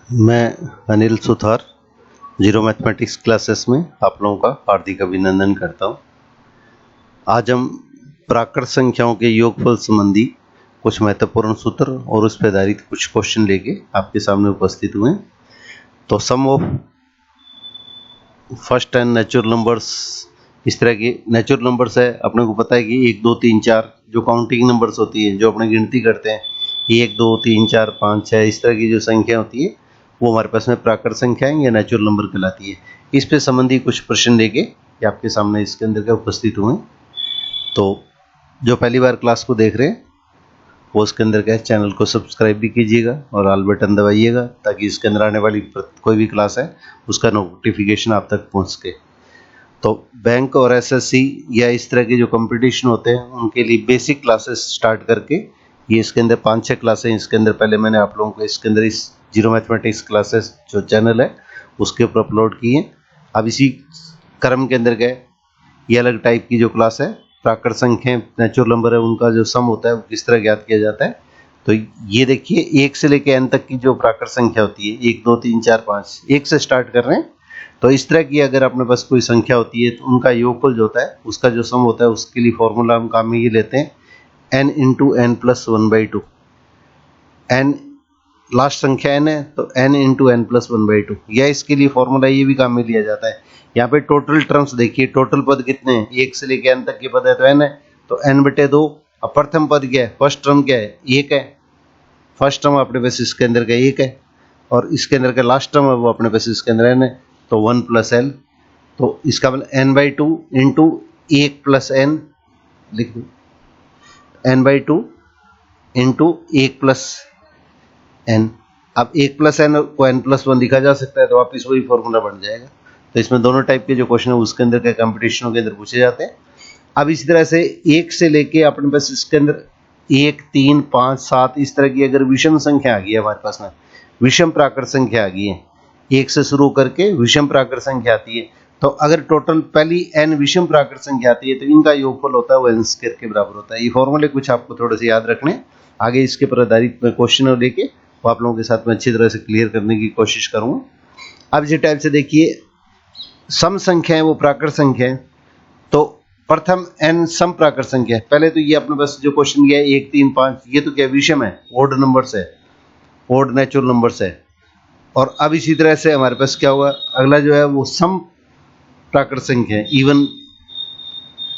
मैं Anil Suthar zero mathematics classes में आप लोगों का हार्दिक अभिनंदन करता हूं। आज हम प्राकृत संख्याओं के योगफल संबंधी कुछ महत्वपूर्ण सूत्र और उस पर आधारित कुछ क्वेश्चन लेके आपके सामने उपस्थित हुए हैं। तो sum of first and natural numbers, इस तरह के नेचुरल नंबर्स है। अपने को पता है कि 1 2 3 4 जो काउंटिंग नंबर्स होती है, जो अपने गिनती करते हैं, 1 2 3 4 5 6 इस तरह की जो संख्या होती है वो हमारे पास में प्राकृत संख्याएं या नेचुरल नंबर कहलाती है। इस पे संबंधी कुछ प्रश्न लेके ये आपके सामने इसके अंदर के उपस्थित हुए। तो जो पहली बार क्लास को देख रहे हैं वो उसके अंदर के चैनल को सब्सक्राइब भी कीजिएगा और ऑल बटन दबाइएगा, ताकि इसके अंदर आने वाली कोई भी क्लास है उसका नोटिफिकेशन आप तक पहुंच सके। तो बैंक और एसएससी या इस तरह के जो कंपटीशन होते हैं उनके लिए बेसिक क्लासेस स्टार्ट करके ये इसके अंदर 5-6 क्लासें इसके अंदर पहले मैंने आप लोगों को इसके अंदर इस जीरो मैथमेटिक्स क्लासेस जो चैनल है उसके ऊपर अपलोड किए। अब इसी क्रम के अंदर गए ये अलग टाइप की जो क्लास है, प्राकृत संख्या नेचुरल नंबर है, उनका जो सम होता है वो किस तरह ज्ञात किया जाता है। तो ये देखिए 1 से लेकर n तक की जो प्राकृत संख्या होती है, 1 2 3 4 5, 1 से स्टार्ट कर रहे हैं। तो इस तरह की अगर अपने पास कोई संख्या होती है तो उनका योगफल जो होता है उसका जो सम होता है उसके लिए फॉर्मूला हम काम में ये लेते हैं n into n plus 1/2। n last संख्या n है तो n इंटू एन प्लस 1/2, या इसके लिए फॉर्मूला ये भी काम में लिया जाता है। यहाँ पे टोटल टर्म्स देखिए, टोटल पद कितने हैं, 1 से लेकर n तक के पद है तो n है, तो n/2। अब प्रथम पद क्या है, फर्स्ट टर्म क्या है, 1 है। फर्स्ट टर्म अपने पास इसके अंदर का 1 है और इसके अंदर का लास्ट टर्म है वो अपने पास इसके अंदर n है, तो 1 + l। तो इसका मतलब n/2 इंटू 1 + n लिख दो, n/2 इंटू 1 + n। अब 1 + n को n + 1 लिखा जा सकता है, तो वापिस वही फॉर्मूला बन जाएगा। तो इसमें दोनों टाइप के जो क्वेश्चन है उसके अंदर के कंपटीशनों के अंदर पूछे जाते हैं। अब इसी तरह से 1 से लेके अपने पास इसके अंदर 1 3 5 7 इस तरह की अगर विषम संख्या आ गई है हमारे पास में, विषम प्राकृत संख्या आ गई है, 1 से शुरू करके विषम प्राकृत संख्या आती है, तो अगर टोटल पहली n विषम प्राकृत संख्या आती है तो इनका योगफल होता है वो n² के बराबर होता है। ये फॉर्मूले कुछ आपको थोड़े से याद रखने, आगे इसके पर आधारित मैं क्वेश्चन लेके वो आप लोगों के साथ में अच्छी तरह से क्लियर करने की कोशिश करूंगा। अब इसी टाइप से देखिए सम संख्या है वो प्राकृत संख्या है, तो प्रथम n सम प्राकृत संख्या है। पहले तो ये अपने पास जो क्वेश्चन किया है 1 3 5, ये तो क्या विषम है, ओड नंबर्स है, ओड नेचुरल नंबर्स है। और अब इसी तरह से हमारे पास क्या हुआ, अगला जो है वो सम प्राकृत संख्या है, इवन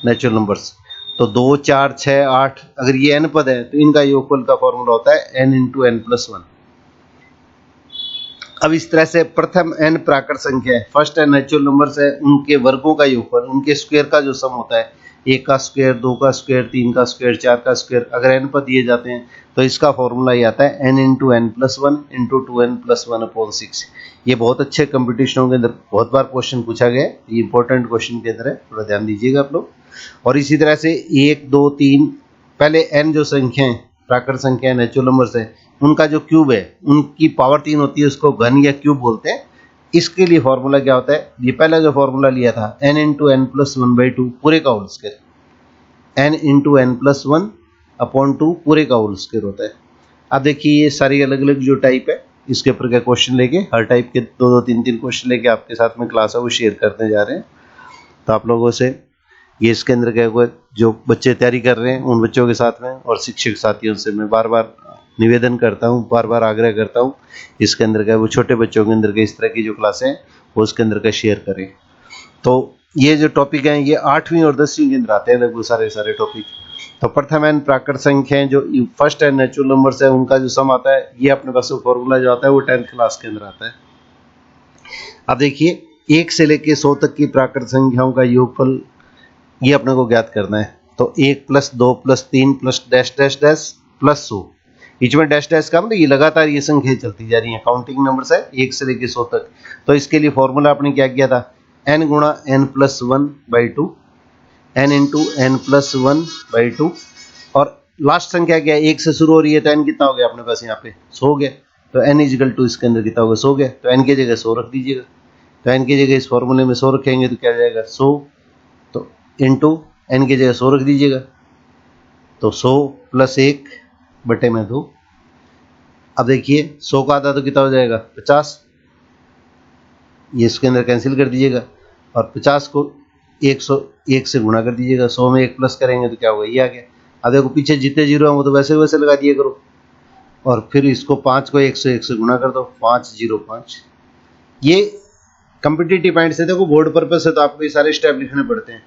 नेचुरल नंबर्स। तो 2 4 6 8 अगर ये n पद है तो इनका योगफल का फॉर्मूला होता है n इंटू एन प्लस 1। अब इस तरह से प्रथम n प्राकृत संख्या है, फर्स्ट n नेचुरल नंबर्स है, उनके वर्गों का योगफल, उनके स्क्वायर का जो सम होता है, 1 का स्क्वायर 2 का स्क्वायर 3 का स्क्वायर 4 का स्क्वायर, अगर n पद दिए जाते हैं तो इसका फॉर्मूला ये आता है n into n plus 1 into 2n + 1/6। ये बहुत अच्छे कंपटीशनों के अंदर बहुत बार क्वेश्चन पूछा गया है, ये इंपॉर्टेंट क्वेश्चन के अंदर है, थोड़ा ध्यान दीजिएगा आप लोग। और इसी तरह से 1 2 3 पहले n जो संख्या है प्राकृत संख्या नेचुरल नंबर्स है, उनका जो क्यूब है उनकी पावर 3 होती है, उसको घन या क्यूब बोलते हैं। इसके लिए फॉर्मूला क्या होता है, ये पहला जो फॉर्मूला लिया था n इंटू एन प्लस 1/2 पूरे का whole square, n into n plus 1/2 पूरे का होल स्क्वायर होता है। अब देखिए ये सारी अलग अलग जो टाइप है इसके ऊपर का क्वेश्चन लेके, हर टाइप के 2 2 3 3 क्वेश्चन लेके आपके साथ में क्लास है वो शेयर करने जा रहे हैं। तो आप लोगों से ये इसके अंदर क्या हुआ, जो बच्चे तैयारी कर रहे हैं उन बच्चों के साथ में और शिक्षक साथियों से मैं बार बार निवेदन करता हूँ, बार बार आग्रह करता हूँ, इसके अंदर का वो छोटे बच्चों के अंदर के इस तरह की जो क्लासें हैं वो उसके अंदर का शेयर करें। तो ये जो टॉपिक हैं ये 8वीं और 10वीं के अंदर आते हैं लगभग सारे टॉपिक। तो प्रथम n प्राकृत संख्या है, जो फर्स्ट n नेचुरल नंबर्स है, उनका जो सम आता है ये अपने पास फॉर्मूला जो आता है वो 10th क्लास के अंदर आता है। अब देखिए 1 से लेके 100 तक की प्राकृत संख्याओं का योगफल ये अपने को ज्ञात करना है। तो 1 + 2 + 3 + डैश डैश डैश प्लस 100, बीच में डैश डैश का मतलब ये लगातार ये संख्या चलती जा रही है, काउंटिंग नंबर्स है 1 से लेके 100 तक। तो इसके लिए फॉर्मूला आपने क्या किया था, n गुणा n + 1/2, n into n plus 1/2। और लास्ट संख्या क्या है, 1 से शुरू हो रही है तो n कितना हो गया अपने पास यहाँ पे 100 हो गया, तो n = इसके अंदर कितना होगा 100 गया, तो n की जगह 100 रख दीजिएगा। तो n की जगह इस फॉर्मूले में 100 रखेंगे तो क्या आ जाएगा 100, तो इंटू n की जगह 100 रख दीजिएगा, तो 100 + 1/2 अब देखिए 100 का आधा तो कितना हो जाएगा 50, ये इसके अंदर कैंसिल कर दीजिएगा और 50 को 101 से गुणा कर दीजिएगा। 100 में 1 प्लस करेंगे तो क्या होगा, ये आ गया। अब देखो पीछे जितने जीरो हैं वो तो वैसे वैसे लगा दिए करो और फिर इसको 5 को 101 से गुणा कर दो, 505। ये कम्पिटिटिव पॉइंट से देखो, बोर्ड पर्पज से तो आपको ये सारे स्टेप लिखने पड़ते हैं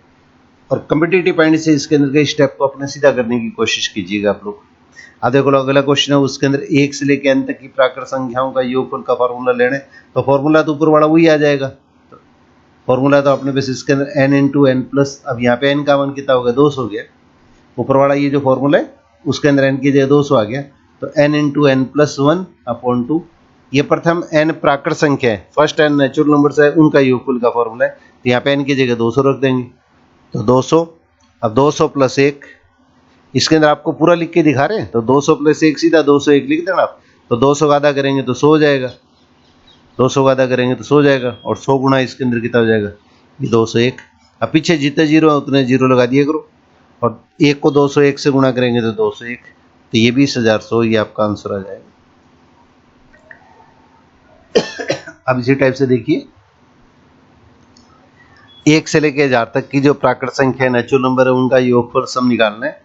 और कम्पिटिटिव पॉइंट से इसके अंदर के स्टेप को अपने सीधा करने की कोशिश कीजिएगा आप लोग। अब देखो अगला क्वेश्चन है, उसके अंदर 1 से लेकर n तक की प्राकृत संख्याओं का योगफल का फॉर्मूला लेना है। तो फॉर्मूला तो ऊपर वाला वही आ जाएगा, फॉर्मूला तो अपने पास इसके अंदर n इंटू एन प्लस, अब यहाँ पे n का मान कितना हो गया 200 हो गया। ऊपर वाला ये जो फॉर्मूला है उसके अंदर n की जगह 200 आ गया, तो n into n plus 1 upon 2। ये प्रथम n प्राकृत संख्या है, फर्स्ट n नेचुरल नंबर्स है, उनका योगफल का फॉर्मूला है। तो यहाँ पे n की जगह 200 रख देंगे, तो 200। अब 200 प्लस 1, इसके अंदर आपको पूरा लिख के दिखा रहे हैं, तो 200 प्लस 1 सीधा 201 लिख देना आप। तो 200 का आधा करेंगे तो 100 हो जाएगा, 200 का आधा करेंगे तो 100 हो जाएगा और 100 गुना इसके अंदर कितना हो जाएगा, ये 201। अब पीछे जितने जीरो है उतने जीरो लगा दिए करो और 1 को 201 से गुणा करेंगे तो 201, तो ये 20,100, ये आपका आंसर आ जाएगा। अब इसी टाइप से देखिए 1 से लेके 1000 तक की जो प्राकृत संख्या है, नेचुरल नंबर है, उनका योगफल सम निकालना है।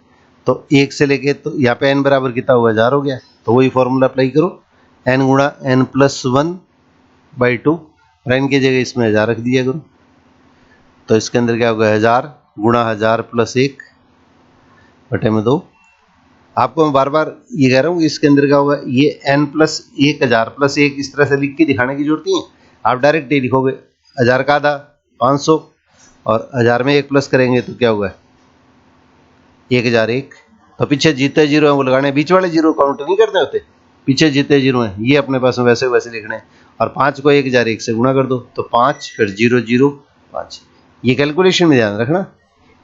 तो 1 से लेके, तो यहाँ पे n बराबर कितना हुआ 1000 हो गया, तो वही फॉर्मूला अप्लाई करो, n गुणा n प्लस 1/2 और n की जगह इसमें 1000 रख दिया करो। तो इसके अंदर क्या होगा 1000 गुणा 1000 प्लस 1 बटे में 2। आपको मैं बार बार ये कह रहा हूँ कि इसके अंदर क्या होगा, ये n प्लस 1 1000 प्लस 1 इस तरह से लिख के दिखाने की जरूरत नहीं है, आप डायरेक्ट ही लिखोगे 1000 का आधा 500 और 1000 में 1 प्लस करेंगे तो क्या होगा 1001। तो पीछे जितने जीरो हैं वो लगाने, बीच वाले जीरो काउंट नहीं करने होते, पीछे जितने जीरो हैं ये अपने पास में वैसे वैसे लिखने हैं। और 5 को 1001 से गुणा कर दो, तो 5 फिर 005। ये कैलकुलेशन में ध्यान रखना,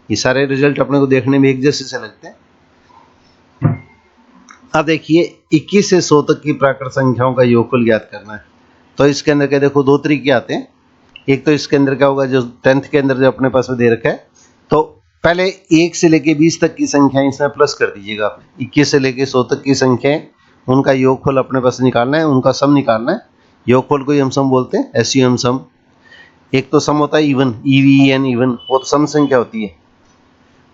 ये सारे रिजल्ट अपने को देखने में एक जैसे से लगते हैं। अब देखिए 21 से 100 तक की प्राकृत संख्याओं का योगफल ज्ञात करना है। तो इसके अंदर क्या देखो दो तरीके आते हैं। एक तो इसके अंदर क्या होगा, जो 10th के अंदर जो अपने पास में दे रखा है, तो पहले 1 से लेके 20 तक की संख्याएं इसमें प्लस कर दीजिएगा आप। 21 से लेके 100 तक की संख्याएं, उनका योगफल अपने पास निकालना है, उनका सम निकालना है। योगफल को ही हम सम बोलते हैं, एसयूएम सम। एक तो सम होता है इवन, ईवीएन इवन, वो तो सम संख्या होती है।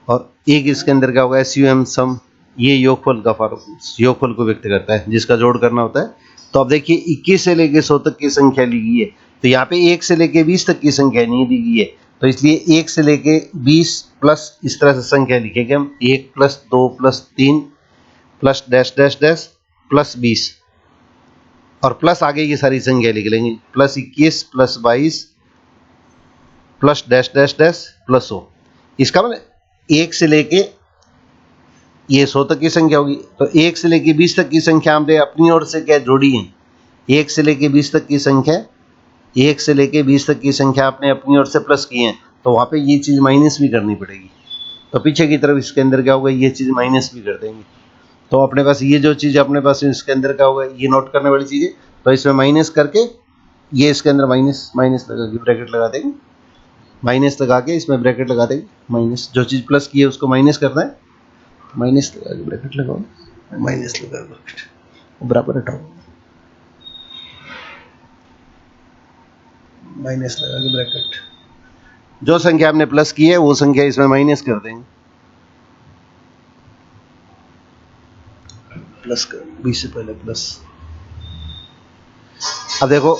और एक इसके अंदर क्या होगा एसयूएम सम, ये योगफल का योगफल को व्यक्त करता है, जिसका जोड़ करना होता है। तो अब देखिए 21 से लेके 100 तक की संख्या ली गई है, तो यहाँ पे 1 से लेके 20 तक की संख्या नहीं दी गई है, तो इसलिए 1 से लेके 20 प्लस इस तरह से संख्या लिखेंगे हम, 1 plus 2 plus 3 plus dash dash dash plus 20 और प्लस आगे ये सारी संख्या लिख लेंगे, plus 21 plus 22 plus dash dash dash plus 100। इसका मतलब 1 से लेके ये 100 तक की संख्या होगी, तो 1 से लेके 20 तक की संख्या हमने अपनी ओर से क्या जोड़ी है, 1 से लेके 20 तक की संख्या, 1 से लेके 20 तक की संख्या आपने अपनी ओर से प्लस की है, तो वहाँ पे ये चीज़ माइनस भी करनी पड़ेगी। तो पीछे की तरफ इसके अंदर क्या होगा, ये चीज़ माइनस भी कर देंगे। तो अपने पास ये जो चीज़ अपने पास इसके अंदर क्या होगा, ये नोट करने वाली चीज़ है, तो इसमें माइनस करके ये इसके अंदर माइनस माइनस लगा के ब्रैकेट लगा देंगे, माइनस लगा के इसमें ब्रैकेट लगा देंगे। माइनस जो चीज़ प्लस की है उसको माइनस करना है, माइनस लगा के ब्रैकेट लगाओ, माइनस लगा के ब्रैकेट बराबर हटाओ, माइनस लगा के ब्रैकेट। जो संख्या हमने प्लस की है वो संख्या इसमें माइनस कर देंगे, प्लस कर 20 से पहले प्लस। अब देखो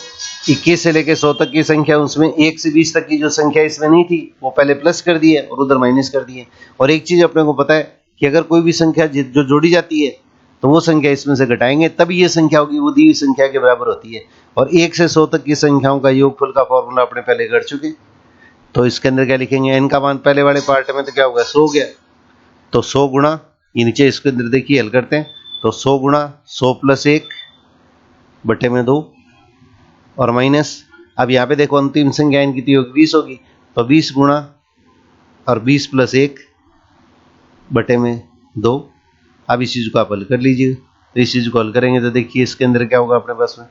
21 से लेके 100 तक की संख्या, उसमें 1 से 20 तक की जो संख्या इसमें नहीं थी वो पहले प्लस कर दी है और उधर माइनस कर दी है। और एक चीज अपने को पता है कि अगर कोई भी संख्या जो जोड़ी जाती है तो वो संख्या इसमें से घटाएंगे तब ये संख्या होगी, वो दी हुई संख्या के बराबर होती है। और 1 से 100 तक की संख्याओं का योगफल का फॉर्मूला अपने पहले कर चुके, तो इसके अंदर क्या लिखेंगे, n का मान पहले वाले पार्ट में तो क्या होगा 100 गया, तो 100 गुणा, ये नीचे इसके अंदर देखिए हल करते हैं, तो 100 गुणा 100 प्लस 1 बटे में 2 और माइनस। अब यहाँ पे देखो अंतिम संख्या n कितनी होगी 20 होगी, तो 20 गुणा और 20 प्लस 1 बटे में 2। अब इस चीज़ को आप हल कर लीजिए, तो इस चीज़ को हल करेंगे तो देखिए इसके अंदर क्या होगा अपने पास में,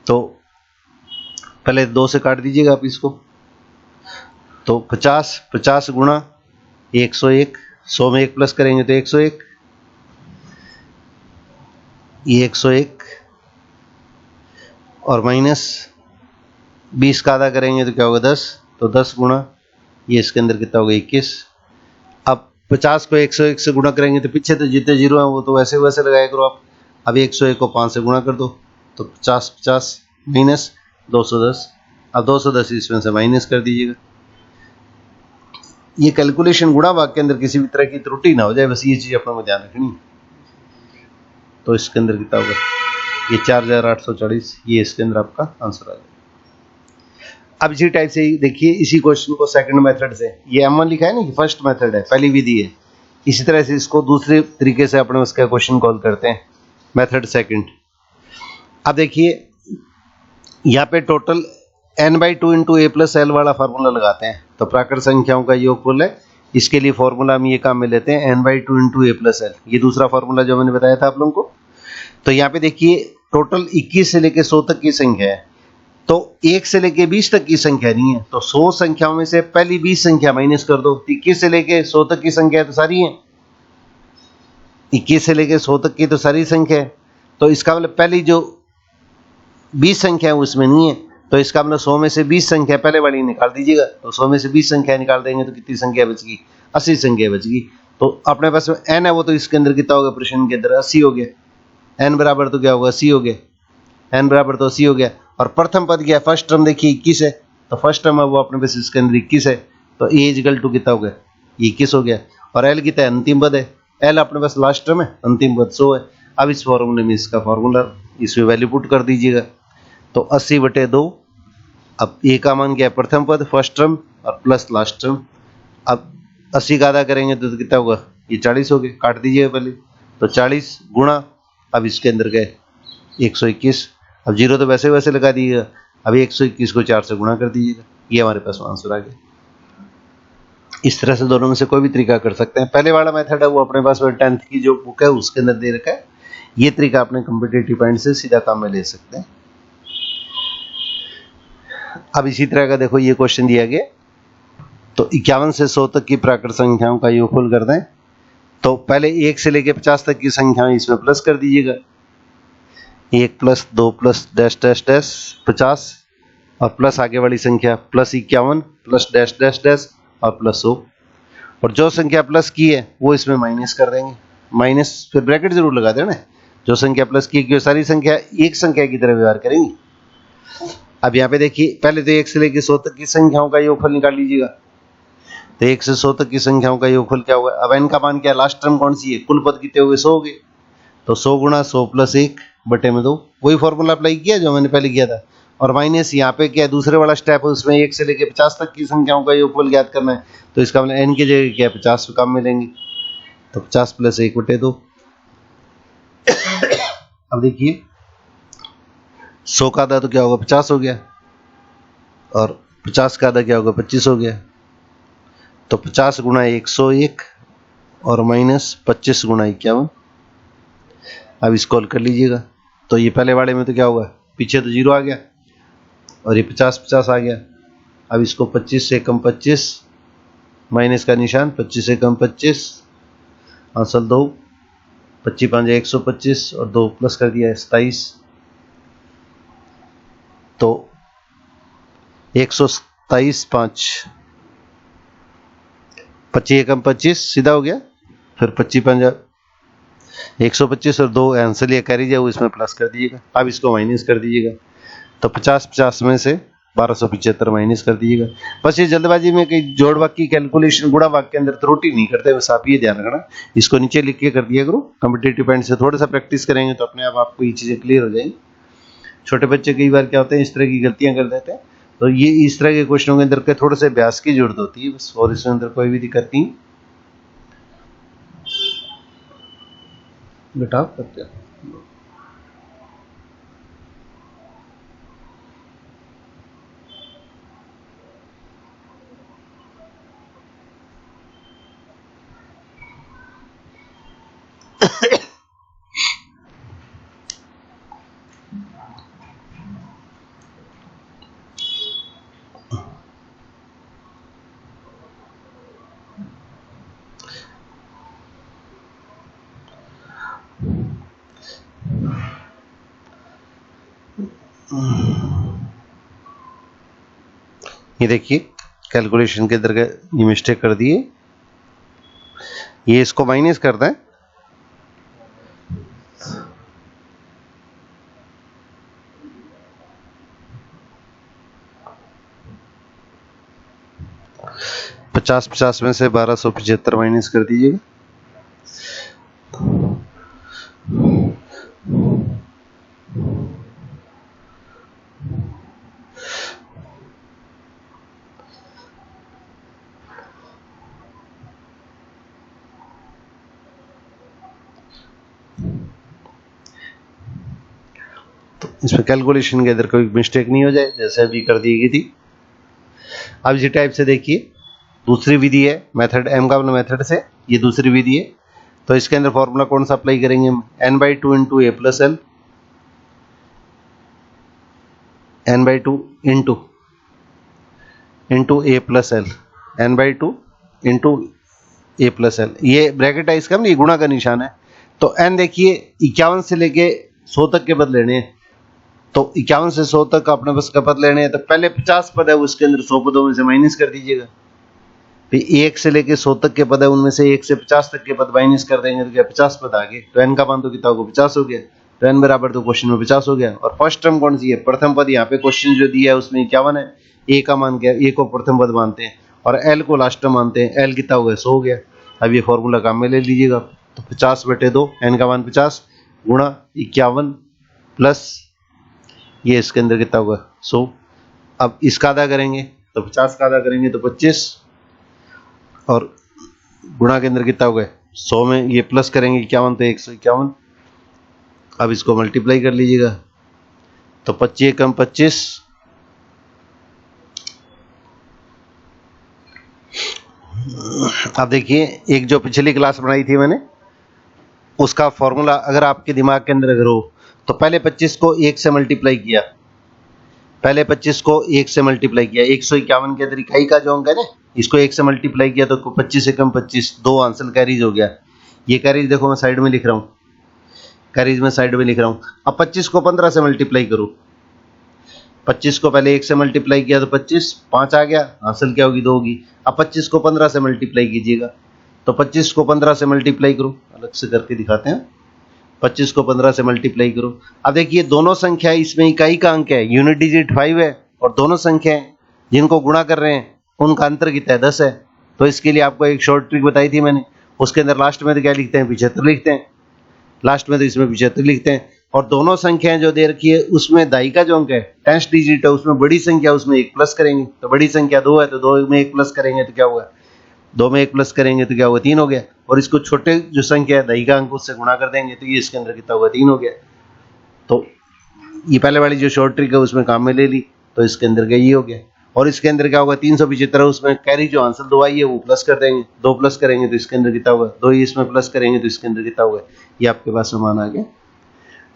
तो पहले 2 से काट दीजिएगा आप इसको, तो 50 गुणा 101, 100 में 1 प्लस करेंगे तो 101 ये 101 और माइनस 20 का आधा करेंगे तो क्या होगा 10, तो 10 गुणा ये इसके अंदर कितना होगा 21। अब 50 को 101 से गुणा करेंगे तो पीछे तो जितने जीरो हैं वो तो वैसे वैसे लगाया करो आप। अब 101 को 5 से गुणा कर दो तो 50 50 माइनस 210। अब 210 इसमें से माइनस कर दीजिएगा। ये कैलकुलेशन गुणा भाग के अंदर किसी भी तरह की त्रुटि ना हो जाए, बस ये चीज अपने को ध्यान रखनी। तो इसके अंदर कितना होगा ये 4840, ये इसके अंदर आपका आंसर आ जाएगा। अब इसी टाइप से देखिए इसी क्वेश्चन को सेकंड मेथड से, ये M1 लिखा है ना कि फर्स्ट मेथड है, पहली विधि है, इसी तरह से इसको दूसरे तरीके से अपने उसका क्वेश्चन कॉल करते हैं मेथड सेकंड। अब देखिए यहाँ पे total n/2 into a plus L वाला फार्मूला लगाते हैं। तो प्राकृत संख्याओं का योगफल है, इसके लिए फॉर्मूला हम ये काम में लेते हैं n/2 into a plus L, ये दूसरा फार्मूला जो मैंने बताया था आप लोगों को। तो यहाँ पे देखिए टोटल 21 से लेकर 100 तक की संख्या है, तो 1 से लेकर 20 तक की संख्या नहीं है, तो 100 संख्याओं में से पहली 20 संख्या माइनस कर दो। 21 से लेकर 100 तक की संख्या तो सारी है, 21 से लेकर 100 तक की तो सारी संख्या है, तो इसका मतलब पहली जो 20 संख्या है उसमें नहीं है, तो इसका मतलब 100 में से 20 संख्या पहले वाली निकाल दीजिएगा। तो 100 में से 20 संख्या निकाल देंगे तो कितनी संख्या बचेगी 80 संख्या बचेगी। तो अपने पास में n है वो तो इसके अंदर कितना होगा, प्रश्न के अंदर 80 हो गया, n बराबर तो क्या होगा 80 हो गया, n बराबर तो 80 हो गया। और प्रथम पद क्या है, फर्स्ट टर्म देखिए 21 है, तो फर्स्ट टर्म है वो अपने पास इसके अंदर 21 है, तो a इक्वल टू कितना हो गया 21 हो गया। और l कितना है, अंतिम पद है, l अपने पास लास्ट टर्म है, अंतिम पद 100 है। अब इस फॉर्मूले में इसका फॉर्मूला इसमें वैल्यू पुट कर दीजिएगा, तो 80/2, अब a का मान क्या है प्रथम पद फर्स्ट टर्म और प्लस लास्ट टर्म। अब 80 का आधा करेंगे तो कितना होगा, ये 40 हो गए, काट दीजिएगा पहले, तो 40 गुणा, अब इसके अंदर गए 121, अब जीरो तो वैसे वैसे लगा दीजिएगा, अब 121 को 4 से गुणा कर दीजिएगा, ये हमारे पास आंसर आ गया। इस तरह से दोनों में से कोई भी तरीका कर सकते हैं। पहले वाला मेथड है वो अपने पास 10th की जो बुक है उसके अंदर दे रखा है, ये तरीका अपने कॉम्पिटिटिव पॉइंट से सीधा काम में ले सकते हैं। अब इसी तरह का देखो ये क्वेश्चन दिया गया, तो 51 से 100 तक की प्राकृत संख्याओं का योगफल कर दें। तो पहले 1 से लेकर 50 तक की संख्याएं इसमें प्लस कर दीजिएगा, 1 plus 2 plus dash dash dash 50, और प्लस आगे वाली संख्या plus 51 plus dash dash dash और प्लस 100, और जो संख्या प्लस की है वो इसमें माइनस कर देंगे, माइनस फिर ब्रैकेट जरूर लगा देना, जो संख्या प्लस की है सारी संख्या एक संख्या की तरह व्यवहार करेंगी। अब यहाँ पे देखिए पहले तो 1 से लेकर 100 तक की संख्याओं का योगफल निकाल लीजिएगा, तो 1 से 100 तक की संख्याओं का योगफल क्या होगा, अब n का मान क्या है, लास्ट टर्म कौन सी है, कुल पद कितने हो गए 100 हो गए, तो 100 गुणा 100 प्लस 1/2, वही फॉर्मूला अप्लाई किया जो मैंने पहले किया था। और माइनस यहाँ पे क्या है, दूसरे वाला स्टेप है उसमें 1 से लेकर 50 तक की संख्याओं का योगफल ज्ञात करना है, तो इसका मतलब n की जगह क्या है 50 कम मिलेंगे, तो 50 प्लस 1/2। अब देखिए 100 का आधा तो क्या होगा 50 हो गया, और 50 का आधा क्या होगा 25 हो गया, तो 50 गुणा 101 और माइनस 25 गुणा 51। अब इसको हल कर लीजिएगा, तो ये पहले वाले में तो क्या होगा, पीछे तो जीरो आ गया और ये 50 आ गया। अब इसको 25 से कम 25, माइनस का निशान, 25 से कम 25, आंसर 2, 25 5 125 और 2 प्लस कर दिया 27, तो 127 5, 25 कम 25 सीधा हो गया, फिर 25 5 125 और 2 आंसर लिया कैरी जाओ, इसमें प्लस कर दीजिएगा। अब इसको माइनस कर दीजिएगा, तो 50 में से 1275 माइनस कर दीजिएगा। बस ये जल्दबाजी में कहीं जोड़ वाक्य की कैलकुलेशन गुणा वाक्य के अंदर त्रुटि नहीं करते, बस आप ये ध्यान रखना, इसको नीचे लिख के कर दिया करो। कॉम्पिटिटिव पॉइंट से थोड़ा सा प्रैक्टिस करेंगे तो अपने आप आपको ये चीज़ें क्लियर हो जाएंगी। छोटे बच्चे कई बार क्या होते हैं इस तरह की गलतियां कर देते हैं, तो ये इस तरह के क्वेश्चनों के अंदर के थोड़े से अभ्यास की जरूरत होती है बस, और इसके अंदर कोई भी दिक्कत नहीं। बेटा करते हैं ये देखिए कैलकुलेशन के अंदर ये मिस्टेक कर दिए, ये इसको माइनस करता है, पचास 50 में से 1275 माइनस कर दीजिएगा। तो इसमें कैलकुलेशन के अंदर कोई मिस्टेक नहीं हो जाए, जैसे अभी कर दी गई थी। अब इसी टाइप से देखिए दूसरी विधि है, मेथड एम का मेथड से, ये दूसरी विधि है। तो इसके अंदर फॉर्मूला कौन सा अप्लाई करेंगे हम, n/2 इंटू ए प्लस एल, n/2 इंटू ए प्लस एल, n/2 इंटू ए प्लस एल, ये ब्रैकेट है इसका, ये गुणा का निशान है। तो n देखिए 51 से लेके 100 तक के पद लेने हैं, तो 51 से 100 तक अपने बस का पद लेने हैं। तो पहले 50 पद है उसके अंदर 100 पदों में से माइनस कर दीजिएगा। फिर 1 से लेके 100 तक के पद है, उनमें से 1 से 50 तक के पद माइनस कर देंगे तो क्या 50 पद आ गए। तो n का मान तो कितना होगा, 50 हो गया। तो n बराबर तो क्वेश्चन में 50 हो गया। और फर्स्ट टर्म कौन सी है, प्रथम पद। यहाँ पे क्वेश्चन जो दिया है उसमें 51 है, a का मान क्या है, a को प्रथम पद मानते हैं और l को लास्ट टर्म मानते हैं। l कितना हो गया, 100 हो गया। अब ये फॉर्मूला काम में ले लीजिएगा। तो 50/2, n का मान 50 गुणा 51 प्लस ये इसके अंदर कितना होगा 100। अब इसका आधा करेंगे तो 50 का आधा करेंगे तो 25 और गुणा के अंदर कितना होगा 100 में ये प्लस करेंगे 51 तो 151। अब इसको मल्टीप्लाई कर लीजिएगा तो 25 कम 25, अब देखिए एक जो पिछली क्लास बनाई थी मैंने उसका फॉर्मूला अगर आपके दिमाग के अंदर अगर हो तो पहले 25 को 1 से मल्टीप्लाई किया, पहले 25 को 1 से मल्टीप्लाई किया, 151 के अंदर इकाई का जो अंक है ना इसको 1 से मल्टीप्लाई किया तो 25 से कम 25, 2 आंसर कैरीज हो गया। ये कैरीज देखो मैं साइड में लिख रहा हूँ, कैरीज में साइड में लिख रहा हूँ। अब 25 को 15 से मल्टीप्लाई करो, 25 को पहले 1 से मल्टीप्लाई किया तो 25, 5 आ गया, आंसर क्या होगी 2 होगी। अब 25 को 15 से मल्टीप्लाई कीजिएगा तो 25 को 15 से मल्टीप्लाई करो, अलग से करके दिखाते हैं। 25 को 15 से मल्टीप्लाई करो। अब देखिए दोनों संख्या इसमें इकाई का अंक है, यूनिट डिजिट 5 है और दोनों संख्याएं जिनको गुणा कर रहे हैं उनका अंतर कितना है 10 है। तो इसके लिए आपको एक शॉर्ट ट्रिक बताई थी मैंने, उसके अंदर लास्ट में तो क्या लिखते हैं 75 लिखते हैं, लास्ट में तो इसमें 75 लिखते हैं। और दोनों संख्याएं जो दे रखी है उसमें दाई का जो अंक है 10 डिजिट है, उसमें बड़ी संख्या उसमें 1 प्लस करेंगे। तो बड़ी संख्या 2 है तो 2 में 1 प्लस करेंगे तो क्या होगा, 2 में 1 प्लस करेंगे तो क्या होगा 3 हो गया। और इसको छोटे जो संख्या है दही का अंक उससे गुणा कर देंगे तो ये इसके अंदर कितना होगा 3 हो गया। तो ये पहले वाली जो शॉर्ट ट्रिक है उसमें काम में ले ली तो इसके अंदर का ये हो गया। और इसके अंदर क्या होगा 375, उसमें कैरी जो आंसर 2 आई है वो प्लस कर देंगे, 2 प्लस करेंगे तो इसके अंदर कितना होगा 2, इसमें प्लस करेंगे तो इसके अंदर कितना होगा, ये आपके पास मान आ गया।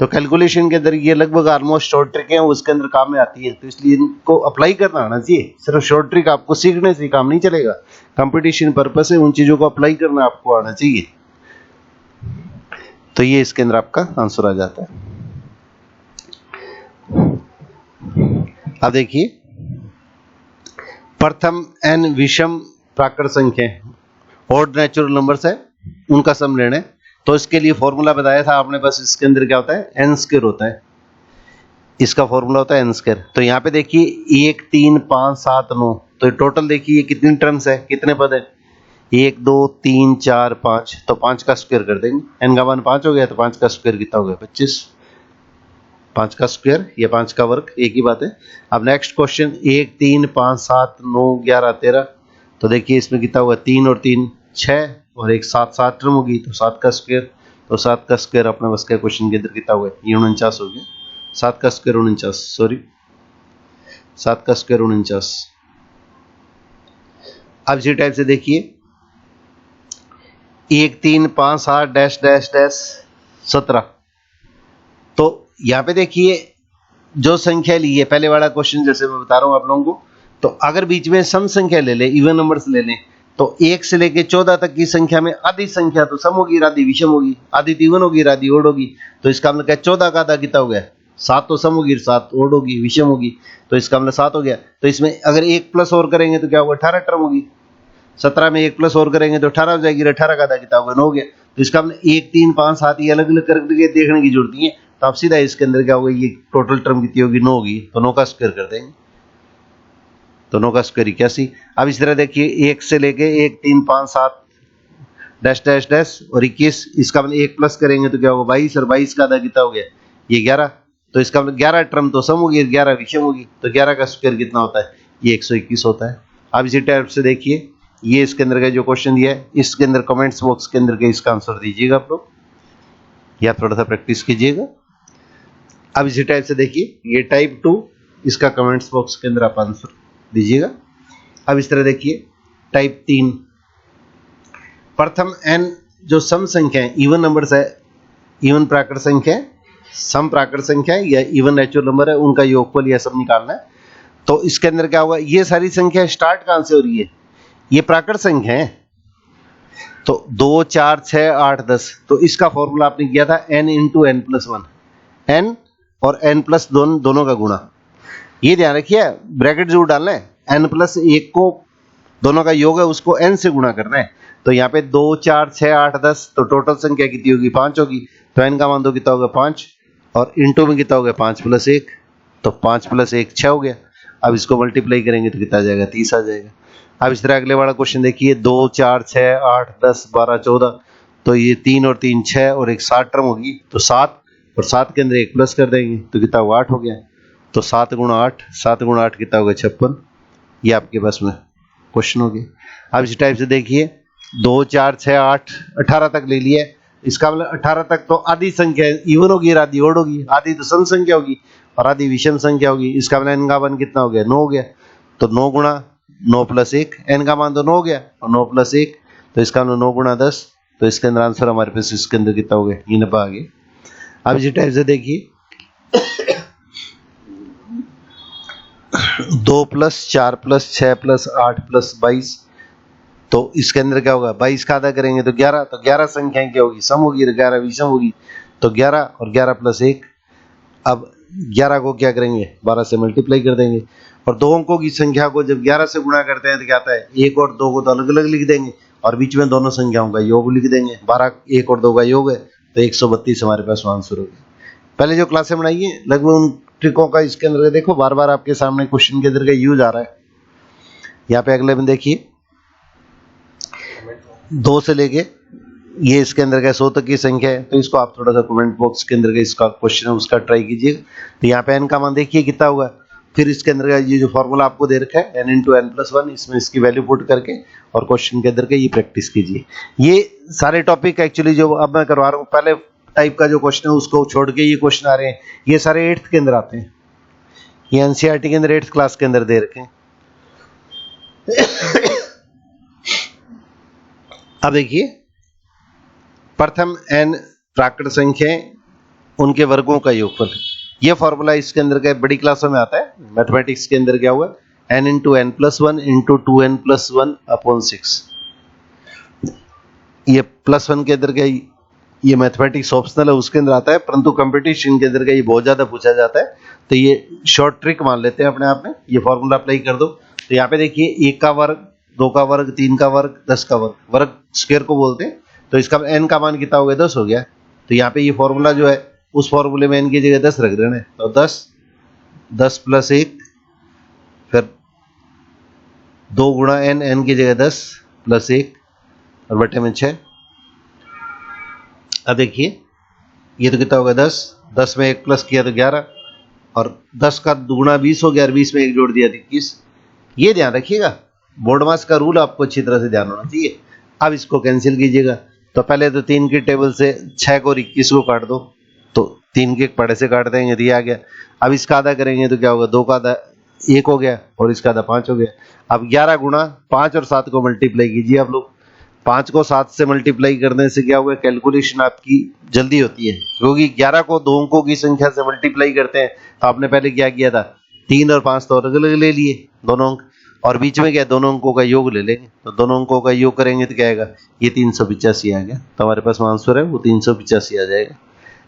तो कैलकुलेशन के अंदर ये लगभग ऑलमोस्ट शॉर्ट ट्रिक है उसके अंदर काम में आती है, तो इसलिए इनको अप्लाई करना आना चाहिए। सिर्फ शॉर्ट ट्रिक आपको सीखने से काम नहीं चलेगा, कंपटीशन पर्पस से उन चीजों को अप्लाई करना आपको आना चाहिए। तो ये इसके अंदर आपका आंसर आ जाता है। अब देखिए प्रथम n विषम प्राकृत संख्या ऑड नेचुरल नंबर्स है उनका सम लेना है। तो इसके लिए फॉर्मूला बताया था आपने, बस इसके अंदर क्या होता है n स्क्वायर होता है, इसका फॉर्मूला होता है n स्क्वायर। तो यहाँ पे देखिए 1 3 5 7 9, तो टोटल देखिए कितनी टर्म्स है, कितने पद है 1 2 3 4 5, तो 5 का स्क्वायर कर देंगे, n का मान 5 हो गया तो 5 का स्क्वायर कितना हो गया 25, 5 का स्क्वायर या 5 का वर्ग एक ही बात है। अब नेक्स्ट क्वेश्चन 1 3 5 7 9 11 13, तो देखिए इसमें कितना होगा 3 और 3 6 और एक 7 7 टर्म होगी तो 7 का स्क्वायर, तो 7 का स्क्वायर अपने बस का क्वेश्चन के अंदर कितना होगा ये 49 हो गया। 7 का स्क्वायर 49, सॉरी 7 का स्क्वायर 49। अब इसी टाइप से देखिए 1 3 5 7 डैश डैश डैश 17, तो यहाँ पे देखिए जो संख्या ली है पहले वाला क्वेश्चन जैसे मैं बता रहा हूँ आप लोगों को, तो अगर बीच में सम संख्या ले ले, इवन नंबर्स ले लें, तो 1 से लेके 14 तक की संख्या में आधी संख्या तो सम होगी, आधी विषम होगी, आधी इवन होगी, आधी ओड होगी। तो इसका मतलब क्या 14 का आधा कितना हो गया 7 तो सम होगी, 7 ओड होगी, विषम होगी, तो इसका मतलब 7 हो गया। तो इसमें अगर 1 प्लस और करेंगे तो क्या होगा, 18 टर्म होगी। 17 में 1 प्लस और करेंगे तो 18 हो जाएगी, 18 का आधा कितना होगा, 9 हो गया। तो इसका मतलब 1 3 5 7 ये अलग अलग करके देखने की जरूरत नहीं है, तो आप सीधा इसके अंदर क्या होगा, ये टोटल टर्म कितनी होगी, 9 होगी, तो 9 का स्क्वायर कर देंगे, तो 9 का स्क्वायर 81। अब इस तरह देखिए 1 से लेके 1 3 5 7 डैश डैश डैश और 21, इसका मतलब 1 प्लस करेंगे तो क्या होगा, 22, और 22 का आधा कितना हो गया, ये 11। तो इसका मतलब 11 टर्म तो सम होगी, 11 विषम होगी, तो 11 का स्क्वायर कितना होता है, ये 121 होता है। अब इसी टाइप से देखिए ये इसके अंदर का जो क्वेश्चन दिया है, इसके अंदर कमेंट्स बॉक्स के अंदर के इसका आंसर दीजिएगा आप लोग, या थोड़ा सा प्रैक्टिस कीजिएगा। अब इसी टाइप से देखिए ये टाइप 2, इसका कमेंट्स बॉक्स के अंदर आप आंसर दीजिएगा। अब इस तरह देखिए टाइप 3, प्रथम n जो सम संख्या है, इवन नंबर्स है, इवन प्राकृत संख्या है, सम प्राकृत संख्या है या इवन नेचुरल नंबर है, उनका योगफल यह सब निकालना है। तो इसके अंदर क्या होगा, ये सारी संख्या स्टार्ट कहां से हो रही है, ये प्राकृत संख्या है, तो 2 4 6 8 10, तो इसका फॉर्मूला आपने किया था n into n plus 1, n और n प्लस दोनों का गुणा। ये ध्यान रखिए ब्रैकेट जरूर डालना है, n प्लस 1 को दोनों का योग है उसको n से गुणा करना है। तो यहाँ पे 2 4 6 8 10, तो टोटल संख्या कितनी होगी, 5 होगी, तो n का मान दो कितना होगा 5, और इंटू में कितना होगा 5 प्लस 1, तो 5 प्लस 1 6 हो गया। अब इसको मल्टीप्लाई करेंगे तो कितना आ जाएगा, 30 आ जाएगा। अब इस तरह अगले वाला क्वेश्चन देखिए 2 4 6 8 10 12 14, तो ये 3 और 3 6 और एक 7 टर्म होगी, तो 7 और 7 के अंदर 1 प्लस कर देंगे तो कितना होगा 8 हो गया। तो 7 गुणा 8, 7 गुणा 8 कितना होगा 56, ये आपके पास में क्वेश्चन हो गया। अब इस टाइप से देखिए 2 4 6 8 18 तक ले लिया, इसका मतलब 18 तक तो आधी संख्या इवन होगी और आधी ओड होगी, आधी तो सम संख्या होगी और आधी विषम संख्या होगी। इसका मतलब n का मान कितना हो गया, 9 हो गया, तो 9 गुणा 9 प्लस 1, n का मान तो 9 हो गया और 9 प्लस 1, तो इसका मतलब 9 गुणा 10, तो इसके अंदर आंसर हमारे पास इसके अंदर कितना हो गया, ये 90 आ गया। अब इसी टाइप से देखिए 2 प्लस 4 प्लस 6 प्लस 8 प्लस 22, तो इसके अंदर क्या होगा, 22 का आधा करेंगे तो 11, तो 11 संख्याएं क्या होगी, सम होगी, 11 विषम होगी, तो 11 और 11 प्लस 1। अब 11 को क्या करेंगे, 12 से मल्टीप्लाई कर देंगे, और दो अंकों की संख्या को जब 11 से गुणा करते हैं तो क्या आता है, 1 और 2 को तो अलग अलग लिख देंगे और बीच में दोनों संख्याओं का योग लिख देंगे। 12 1 और 2 का योग है, तो 132 हमारे पास आंसर हो गया। पहले जो क्लासें बनाई है लगभग उन ट्रिकों का इसके अंदर देखो, बार बार आपके सामने क्वेश्चन के अंदर का यूज आ रहा है। यहाँ पे अगले में देखिए 2 से लेके ये इसके अंदर का 100 तक की संख्या है, तो इसको आप थोड़ा सा कमेंट बॉक्स के अंदर का इसका क्वेश्चन है उसका ट्राई कीजिएगा। तो यहाँ पे n का मान देखिए कितना होगा, फिर इसके अंदर का ये जो फॉर्मूला आपको दे रखा है n इंटू एन प्लस 1, इसमें इसकी वैल्यू पुट करके और क्वेश्चन के अंदर का ये प्रैक्टिस कीजिए। ये सारे टॉपिक एक्चुअली जो अब मैं करवा रहा हूँ, पहले टाइप का जो क्वेश्चन है उसको छोड़ के ये क्वेश्चन आ रहे हैं, ये सारे 8th के अंदर आते हैं, ये एनसीईआरटी के अंदर 8th क्लास के अंदर दे रखे हैं। अब देखिए प्रथम n प्राकृत संख्याएं उनके वर्गों का योगफल, ये फॉर्मूला इसके अंदर का बड़ी क्लासों में आता है। मैथमेटिक्स के अंदर क्या हुआ, n into n plus 1 into 2n plus 1 upon 6, ये प्लस 1 के अंदर का ये मैथमेटिक्स ऑप्शनल है उसके अंदर आता है, परंतु कंपटीशन के अंदर का ये बहुत ज्यादा पूछा जाता है, तो ये शॉर्ट ट्रिक मान लेते हैं अपने आप में। ये फॉर्मूला अप्लाई कर दो, तो यहाँ पे देखिए 1 का वर्ग, 2 का वर्ग, 3 का वर्ग, 10 का वर्ग, वर्ग स्क्वायर को बोलते हैं, तो इसका n का मान कितना हो गया, 10 हो गया। तो यहाँ पे ये फॉर्मूला जो है उस फॉर्मूले में n की जगह 10 रख देना है, तो 10 प्लस 1, फिर 2 गुणा n की जगह 10 प्लस 1 और बटे में 6। अब देखिए ये तो कितना होगा 10 में 1 प्लस किया तो 11, और 10 का दुगुना 20 हो गया और 20 में 1 जोड़ दिया तो 21। ये ध्यान रखिएगा, बोर्ड मास का रूल आपको अच्छी तरह से ध्यान होना चाहिए। अब इसको कैंसिल कीजिएगा, तो पहले तो 3 की टेबल से 6 को और 21 को काट दो, तो 3 के पड़े से काट देंगे, दिया गया। अब इसका आधा करेंगे तो क्या होगा, 2 का आधा 1 हो गया और इसका आधा 5 हो गया। अब 11 गुणा 5 और 7 को मल्टीप्लाई कीजिए आप लोग, 5 को 7 से मल्टीप्लाई करने से क्या हुआ, कैलकुलेशन आपकी जल्दी होती है, क्योंकि 11 को 2 अंकों की संख्या से मल्टीप्लाई करते हैं। तो आपने पहले क्या किया था, 3 और 5 तो अलग अलग ले लिए दोनों अंक, और बीच में क्या दोनों अंकों का योग ले लेंगे, तो दोनों अंकों का योग करेंगे तो क्या आएगा, ये 385 आ गया। तो हमारे पास आंसर है वो 385 आ जाएगा।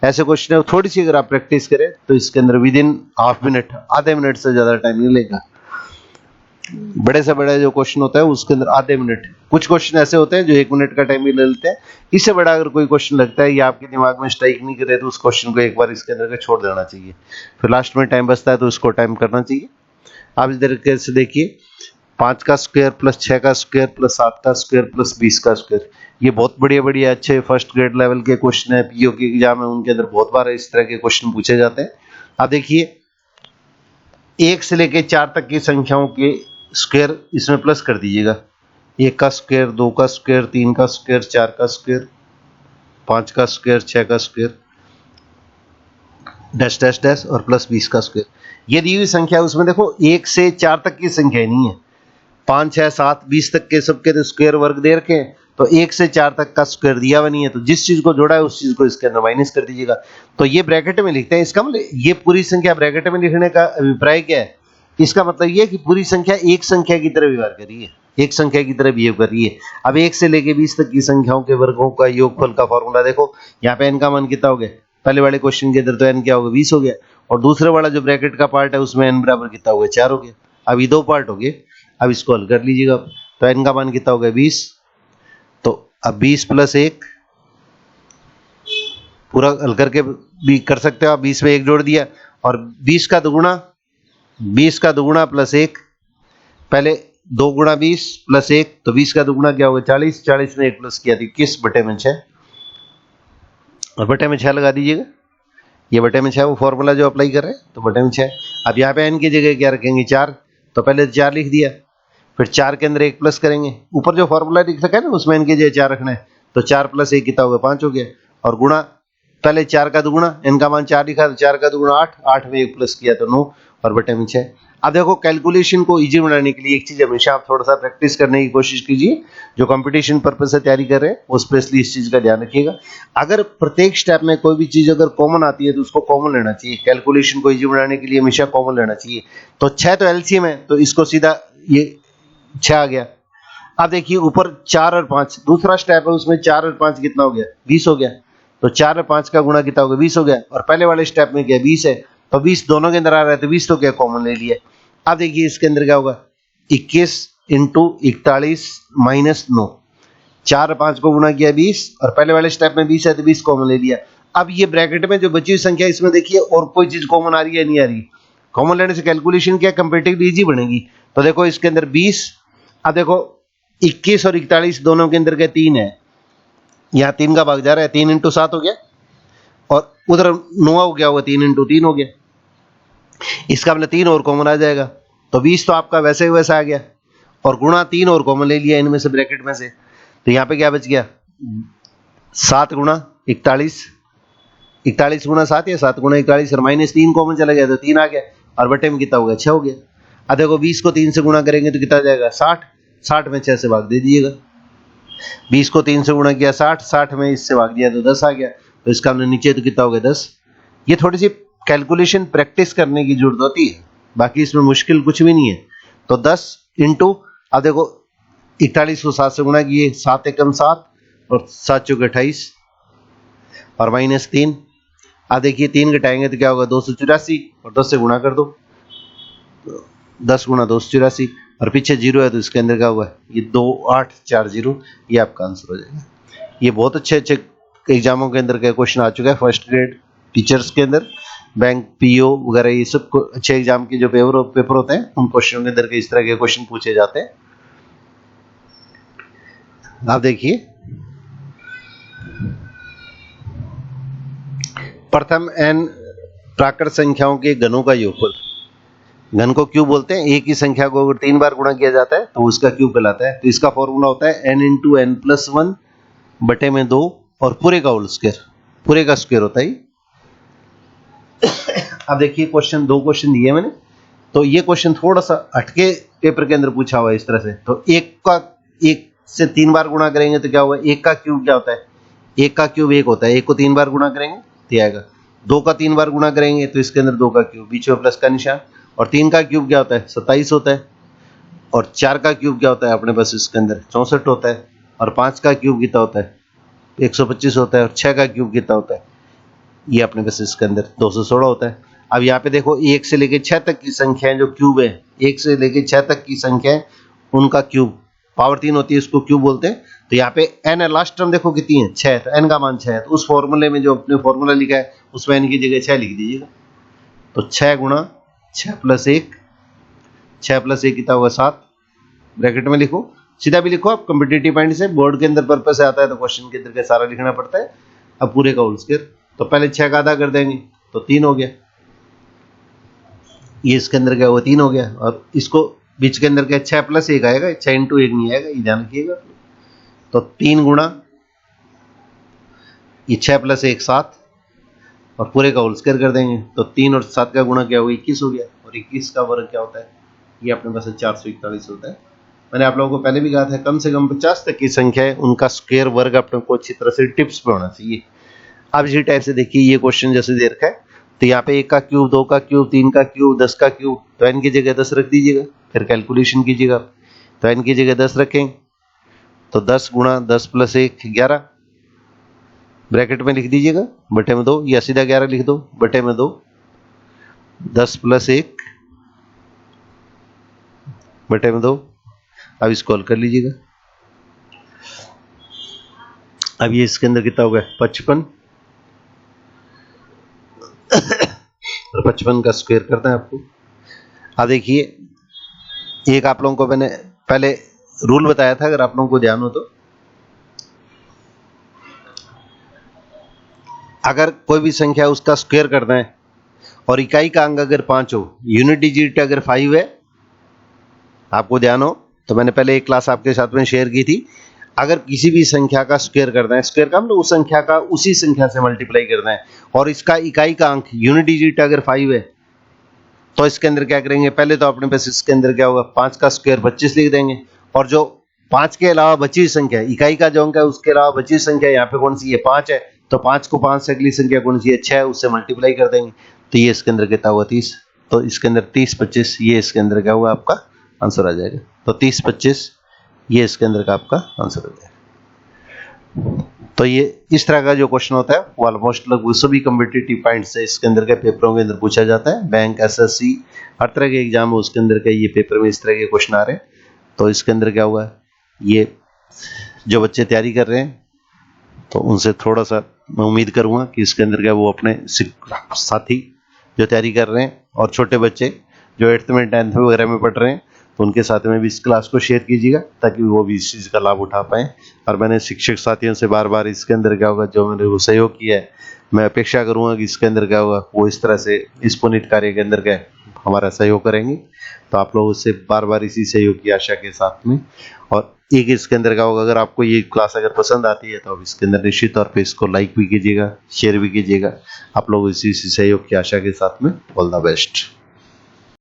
ऐसे क्वेश्चन है, थोड़ी सी अगर आप प्रैक्टिस करें तो इसके अंदर विद इन हाफ मिनट, आधे मिनट से ज्यादा टाइम नहीं लेगा। बड़े से बड़ा जो क्वेश्चन होता है उसके अंदर आधे मिनट, कुछ क्वेश्चन ऐसे होते हैं जो 1 मिनट का टाइम भी ले लेते हैं। इससे बड़ा अगर कोई क्वेश्चन लगता है या आपके दिमाग में स्ट्राइक नहीं करे तो उस क्वेश्चन को एक बार इसके अंदर के छोड़ देना चाहिए, फिर लास्ट में टाइम बचता है तो उसको टाइम करना चाहिए। आप इस तरीके से देखिए, 5 का स्क्वायर प्लस 6 का स्क्वायर प्लस 7 का स्क्वायर प्लस 20 का स्क्वायर, ये बहुत बढ़िया बढ़िया अच्छे फर्स्ट ग्रेड लेवल के क्वेश्चन है, पीओ के एग्जाम है उनके अंदर बहुत बार इस तरह के क्वेश्चन पूछे जाते हैं। आप देखिए 1 से लेके 4 तक की संख्याओं के स्क्वायर इसमें प्लस कर दीजिएगा। 1 का स्क्वायर, 2 का स्क्वायर, 3 का स्क्वायर, 4 का स्क्वायर, 5 का स्क्वायर, 6 का स्क्वायर, डैश डैश डैश और प्लस 20 का स्क्वायर। ये दी हुई संख्या उसमें देखो 1 से 4 तक की संख्या नहीं है, 5, 6, 7, 20 तक के सबके तो स्क्वायर वर्ग दे रखे हैं, तो 1 से 4 तक का स्क्वायर दिया हुआ नहीं है, तो जिस चीज को जोड़ा है उस चीज को इसके अंदर माइनस कर दीजिएगा। तो ये ब्रैकेट में लिखते हैं, इसका मतलब ये पूरी संख्या ब्रैकेट में लिखने का अभिप्राय क्या है, इसका मतलब ये है कि पूरी संख्या एक संख्या की तरह व्यवहार कर रही है, एक संख्या की तरह बिहेव कर रही है। अब 1 से लेके 20 तक की संख्याओं के वर्गों का योगफल का फॉर्मूला देखो, यहाँ पे n का मान कितना हो गया, पहले वाले क्वेश्चन के अंदर तो n क्या होगा 20 हो गया, और दूसरे वाला जो ब्रैकेट का पार्ट है उसमें n बराबर कितना हो गया 4 हो गया। अब ये 2 पार्ट हो गए, अब इसको हल कर लीजिएगा, तो n का मान कितना हो गया 20, तो अब 20 प्लस 1 पूरा हल करके भी कर सकते हो आप, 20 में 1 जोड़ दिया, और 20 का दुगुना प्लस 1, पहले 2 गुणा 20 प्लस 1, तो 20 का दुगुना क्या होगा 40, 40 में 1 प्लस किया तो 21 बटे में 6, और बटे में 6 लगा दीजिएगा, ये बटे में 6 वो फॉर्मूला जो अप्लाई कर रहे हैं, तो बटे में 6। अब यहाँ पे n की जगह क्या रखेंगे 4, तो पहले 4 लिख दिया, फिर 4 के अंदर 1 प्लस करेंगे, ऊपर जो फॉर्मूला लिख रखा है ना उसमें n की जगह 4 रखना है, तो 4 प्लस 1 कितना होगा 5 हो गया, और गुणा पहले 4 का दुगुना, n का मान 4 लिखा तो 4 का दुगुना 8, 8 में 1 प्लस किया तो 9, और बटे में 6। अब देखो कैलकुलेशन को इजी बनाने के लिए एक चीज हमेशा आप थोड़ा सा प्रैक्टिस करने की कोशिश कीजिए, जो कंपटीशन पर्पस से तैयारी कर रहे हैं वो स्पेशली इस चीज का ध्यान रखिएगा। अगर प्रत्येक स्टेप में कोई भी चीज अगर कॉमन आती है तो उसको कॉमन लेना चाहिए, कैलकुलेशन को इजी बनाने के लिए हमेशा कॉमन लेना चाहिए। तो 6 तो एलसीएम है, तो इसको सीधा ये 6 आ गया। अब देखिए ऊपर 4 और 5 दूसरा स्टेप है, उसमें 4 और 5 कितना हो गया 20 हो गया, तो 4 और 5 का गुणा कितना हो गया 20 हो गया, और पहले वाले स्टेप में क्या 20 है, तो 20 दोनों के अंदर आ रहा है, तो 20 तो क्या कॉमन ले लिया। अब देखिए इसके अंदर क्या होगा 21 इंटू 41 माइनस 9, 4 और 5 को गुणा किया 20, और पहले वाले स्टेप में 20 है तो 20 कॉमन ले लिया। अब ये ब्रैकेट में जो बची हुई संख्या इसमें देखिए और कोई चीज कॉमन आ रही है नहीं आ रही, कॉमन लेने से कैलकुलेशन क्या कंपैरेटिवली इजी बनेगी। तो देखो इसके अंदर 20, अब देखो 21 और 41 दोनों के अंदर के 3 है, यहाँ 3 का भाग जा रहा है, 3 इंटू 7 हो गया, और उधर 9 हो गया होगा 3 इंटू 3 हो गया, इसका मतलब 3 और कॉमन आ जाएगा, तो 20 तो आपका वैसे ही वैसा आ गया, और गुणा 3 और कॉमन ले लिया इनमें से ब्रैकेट में से, तो यहाँ पे क्या बच गया 7 गुणा 41, 41 गुणा 7 या 7 गुणा 41, और माइनस 3 कॉमन चला गया तो 3 आ गया, और बटे में कितना हो गया 6 हो गया। अब देखो 20 को 3 से गुणा करेंगे तो कितना जाएगा 60, 60 में 6 से भाग दे दीजिएगा, 20 को 3 से गुणा किया 60, 60 में इससे भाग दिया तो 10 आ गया, तो इसका हमने नीचे तो कितना हो गया 10। ये थोड़ी सी कैलकुलेशन प्रैक्टिस करने की जरूरत होती है, बाकी इसमें मुश्किल कुछ भी नहीं है। तो 10 इंटू, अब देखो 41 को 7 से गुणा किए, 7 एकम 7 और 7 चौके 28, और माइनस 3, अब देखिए 3 घटाएंगे तो क्या होगा 284, और 10 से गुणा कर दो, 10 गुणा 284, और पीछे 0 है तो इसके अंदर क्या हुआ ये 2840, ये आपका आंसर हो जाएगा। ये बहुत अच्छे अच्छे एग्जामों के अंदर का क्वेश्चन आ चुका है, फर्स्ट ग्रेड टीचर्स के अंदर, बैंक पीओ वगैरह ये सब अच्छे एग्जाम के जो पेपर होते हैं उन क्वेश्चनों के अंदर के इस तरह के क्वेश्चन पूछे जाते हैं। आप देखिए प्रथम n प्राकृत संख्याओं के घनों का योगफल, घन को क्यूब बोलते हैं, एक ही संख्या को अगर 3 बार गुणा किया जाता है तो उसका क्यूब कहलाता है। तो इसका फॉर्मूला होता है n इंटू n प्लस 1 बटे में 2 और पूरे का होल स्क्वायर, पूरे का स्क्वायर होता है। अब देखिए क्वेश्चन 2 क्वेश्चन दिए मैंने, तो ये क्वेश्चन थोड़ा सा हटके पेपर के अंदर पूछा हुआ है इस तरह से। तो 1 से 3 बार गुणा करेंगे तो क्या होगा, 1 का क्यूब क्या होता है, 1 का क्यूब 1 होता है, 1 को 3 बार गुणा करेंगे तो आएगा, 2 का 3 बार गुणा करेंगे तो इसके अंदर 2 का क्यूब, बीच में प्लस का निशान, और 3 का क्यूब क्या होता है 27 होता है, और 4 का क्यूब क्या होता है अपने पास इसके अंदर 64 होता है, और 5 का क्यूब कितना होता है 125 होता है, और 6 का क्यूब कितना होता है ये अपने पास इसके अंदर 216 होता है। अब यहाँ पे देखो 1 से लेके 6 तक की संख्याएं जो क्यूब है, 1 से लेके 6 तक की संख्याएं उनका क्यूब पावर 3 होती है, इसको क्यूब बोलते हैं। तो यहाँ पे n है, लास्ट टर्म देखो कितनी है 6 है, तो n का मान 6 है। तो उस फॉर्मूले में जो अपने फॉर्मूला लिखा है उसमें n की जगह 6 लिख दीजिएगा। तो 6 गुणा 6 प्लस 1, 6 प्लस 1 कितना होगा 7, ब्रैकेट में लिखो, सीधा भी लिखो आप, कॉम्पिटिटिव पॉइंट से बोर्ड के अंदर पर्पस से आता है तो क्वेश्चन के अंदर का सारा लिखना पड़ता है। अब पूरे का होल स्क्वायर, तो पहले 6 का आधा कर देंगे तो 3 हो गया, ये इसके अंदर क्या हुआ 3 हो गया, और इसको बीच के अंदर क्या 6 प्लस 1 आएगा, 6 इंटू 1 नहीं आएगा, ये ध्यान रखिएगा। तो 3 गुणा ये 6 प्लस 1 7, और पूरे का होल स्क्वायर कर देंगे तो 3 और 7 का गुणा क्या हुआ 21 हो गया, और 21 का वर्ग क्या होता है, ये अपने पास 441 होता है। मैंने आप लोगों को पहले भी कहा था कम से कम 50 तक की संख्या है उनका स्क्वायर वर्ग अपने को अच्छी तरह से टिप्स पे होना चाहिए। अब इसी टाइप से देखिए ये क्वेश्चन जैसे दे रखा है, तो यहाँ पे 1 का क्यूब, 2 का क्यूब, 3 का क्यूब, 10 का क्यूब, तो n की जगह 10 रख दीजिएगा, फिर कैलकुलेशन कीजिएगा। तो n की जगह 10 रखें तो 10 गुणा 10 प्लस 1 11, ब्रैकेट में लिख दीजिएगा, बटे में 2, या सीधा 11 लिख दो, बटे में 2, 10 प्लस 1 बटे में 2। अब इसको हल कर लीजिएगा। अब ये इसके अंदर कितना होगा 55, और 55 का स्क्वायर करना है आपको। अब देखिए एक आप लोगों को मैंने पहले रूल बताया था, अगर आप लोगों को ध्यान हो तो, अगर कोई भी संख्या उसका स्क्वायर करना है और इकाई का अंक अगर 5 हो, यूनिट डिजिट अगर 5 है, आपको ध्यान हो तो मैंने पहले एक क्लास आपके साथ में शेयर की थी, अगर किसी भी संख्या का स्क्वायर करना है, स्क्वायर का मतलब उस संख्या का उसी संख्या से मल्टीप्लाई करना है, और इसका इकाई का अंक यूनिट डिजिट अगर 5 है, तो इसके अंदर क्या करेंगे, पहले तो अपने पास इसके अंदर क्या होगा 5 का स्क्वायर 25 लिख देंगे, और जो 5 के अलावा बची हुई संख्या, इकाई का जो अंक है उसके अलावा बची हुई संख्या यहाँ पे कौन सी है 5 है, तो 5 को 5 से अगली संख्या कौन सी है 6 है, उससे मल्टीप्लाई कर देंगे, तो ये इसके अंदर कितना हुआ 30, तो इसके अंदर 30 25, ये इसके अंदर क्या हुआ आपका आंसर आ जाएगा। तो 30 25 ये इसके अंदर का आपका आंसर आ जाएगा। तो ये इस तरह का जो क्वेश्चन होता है वो ऑलमोस्ट लगभग सभी कॉम्पिटिटिव पॉइंट से इसके अंदर के पेपरों के अंदर पूछा जाता है। बैंक, एसएससी, हर तरह के एग्जाम है उसके अंदर का ये पेपर में इस तरह के क्वेश्चन आ रहे हैं। तो इसके अंदर क्या हुआ, ये जो बच्चे तैयारी कर रहे हैं तो उनसे थोड़ा सा मैं उम्मीद करूंगा कि इसके अंदर क्या वो अपने साथी जो तैयारी कर रहे हैं और छोटे बच्चे जो 8th में 10th में वगैरह में पढ़ रहे हैं, तो उनके साथ में भी इस क्लास को शेयर कीजिएगा ताकि वो भी इस चीज़ का लाभ उठा पाएँ। और मैंने शिक्षक साथियों से बार बार इसके अंदर क्या होगा जो मैंने वो सहयोग किया है, मैं अपेक्षा करूंगा कि इसके अंदर क्या होगा वो इस तरह से इस पुनीत कार्य के अंदर क्या हमारा सहयोग करेंगे। तो आप लोग उससे बार बार इसी सहयोग की आशा के साथ में, और एक इसके अंदर क्या होगा, अगर आपको ये क्लास अगर पसंद आती है तो आप इसके अंदर निश्चित तौर पे इसको लाइक भी कीजिएगा, शेयर भी कीजिएगा। आप लोग इसी सहयोग की आशा के साथ में ऑल द बेस्ट।